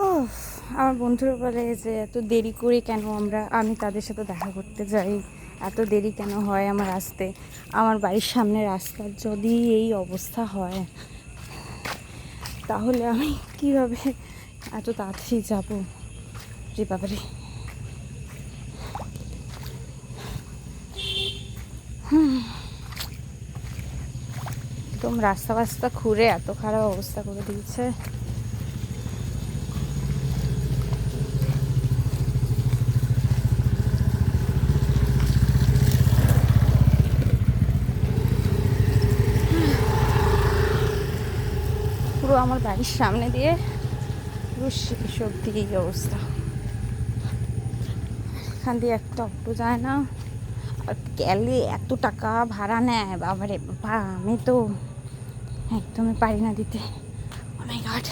ও, আমার বন্ধুরা বলে যে এত দেরি করে কেন আমি তাদের সাথে দেখা করতে যাই, এত দেরি কেন হয় আমার আসতে। আমার বাড়ির সামনে রাস্তার যদি এই অবস্থা হয় তাহলে আমি কিভাবে এত তাড়াতাড়ি যাবো? রে বাবারে, একদম রাস্তা বাস্তা খুঁড়ে এত খারাপ অবস্থা করে দিয়েছে। পুরো আমার বাড়ির সামনে দিয়ে পুরো শেষ অব্দি এই অবস্থা। এখান দিয়ে একটা অটো যায় না, আর গেলে এত টাকা ভাড়া নেয়। বাবারে বাবা, আমি তো একদমই পারি না দিতে। ও মাই গড।